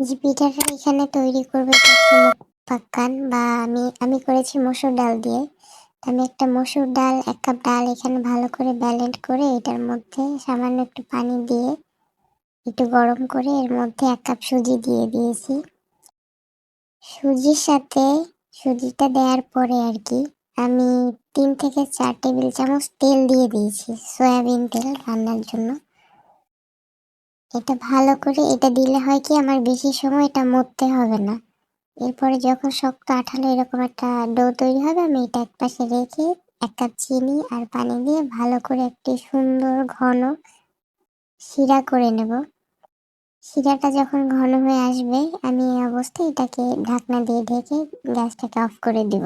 যে পিঠাটা এখানে তৈরি করবো এটা হচ্ছে মুগ পাক্কান বা আমি করেছি মসুর ডাল দিয়ে। আমি একটা মসুর ডাল ১ কাপ ডাল এখানে ভালো করে ব্লেন্ড করে এটার মধ্যে সামান্য একটু পানি দিয়ে একটু গরম করে এর মধ্যে ১ কাপ সুজি দিয়ে দিয়েছি। সুজির সাথে সুজিটা দেওয়ার পরে আরকি আমি ৩ থেকে ৪ টেবিল চামচ তেল দিয়ে দিয়েছি, সয়াবিন তেল রান্নার জন্য। এটা ভালো করে এটা দিলে হয় কি আমার বেশি সময় এটা মথতে হবে না। এরপরে যখন শক্ত আঠালো এরকম একটা ডো তৈরি হবে আমি এটা একপাশে রেখে ১ কাপ চিনি আর পানি দিয়ে ভালো করে একটি সুন্দর ঘন শিরা করে নেব। শিরাটা যখন ঘন হয়ে আসবে আমি এই অবস্থায় এটাকে ঢাকনা দিয়ে ঢেকে গ্যাসটাকে অফ করে দিব।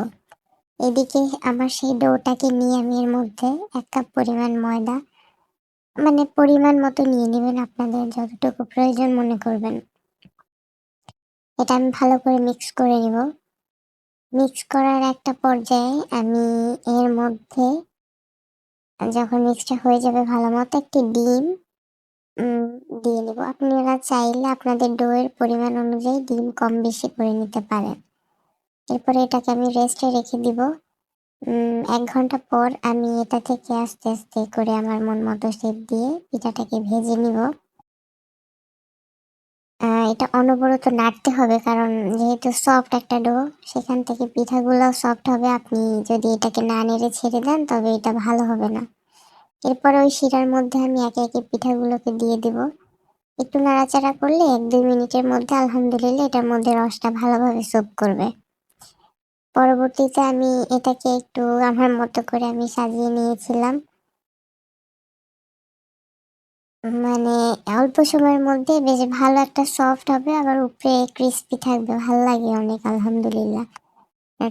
এদিকে আমার সেই ডোটাকে নিয়ে আমি এর মধ্যে ১ কাপ পরিমাণ ময়দা মানে পরিমাণ মতো নিয়ে নেবেন আপনাদের যতটুকু প্রয়োজন মনে করবেন। এটা আমি ভালো করে মিক্স করে নিব। মিক্স করার একটা পর্যায়ে আমি এর মধ্যে যখন মিক্সটা হয়ে যাবে ভালো মতো একটি ডিম দিয়ে নিব। আপনারা চাইলে আপনাদের ডোয়ের পরিমাণ অনুযায়ী ডিম কম বেশি করে নিতে পারেন। এরপরে এটাকে আমি রেস্টে রেখে দিব। ১ ঘন্টা পর আমি এটা থেকে আস্তে, আস্তে করে আমার মন মতো শেপ দিয়ে পিঠাটাকে ভেজে নিব। এটা অনবরত নাড়তে হবে কারণ যেহেতু সফট একটা ডো সেখান থেকে পিঠাগুলোও সফট হবে। আপনি যদি এটাকে না নেড়ে ছেড়ে দেন তবে এটা ভালো হবে না। এরপরে ওই শিরার মধ্যে আমি একে, একে পিঠাগুলোকে দিয়ে দিব। একটু নাড়াচাড়া করলে ১-২ মিনিটের মধ্যে আলহামদুলিল্লাহ এটার মধ্যে রসটা ভালোভাবে সোক করবে। পরবর্তীতে আমি এটাকে একটু আমার মতো করে আমি সাজিয়ে নিয়েছিলাম। মানে অল্প সময়ের মধ্যে বেশ ভালো একটা সফট হবে আবার উপরে ক্রিসপি থাকবে। ভাল লাগে অনেক আলহামদুলিল্লাহ।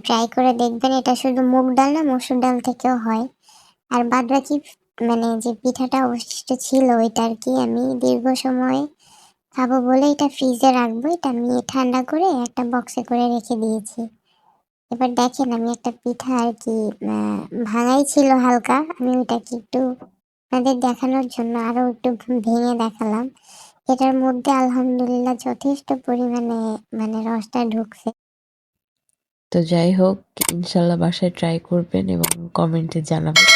ট্রাই করে দেখবেন এটা শুধু মুগ ডাল না মসুর ডাল থেকেও হয়। আর বাদবাকি মানে যে পিঠাটা অবশিষ্ট ছিল ওইটা আরকি আমি দীর্ঘ সময় খাবো বলে এটা ফ্রিজে রাখবো। এটা আমি ঠান্ডা করে একটা বক্সে করে রেখে দিয়েছি। এবার দেখেন আমি একটা পিঠা আরকি আ ভাঙাই ছিল হালকা। আমি ওইটাকে একটু আপনাদের দেখানোর জন্য আরো একটু ভেঙে দেখালাম। এটার মধ্যে আলহামদুলিল্লাহ যথেষ্ট পরিমাণে মানে রসটা ঢুকছে। তো যাই হোক, ইনশাল্লাহ বাসায় ট্রাই করবেন এবং কমেন্টে জানাবেন।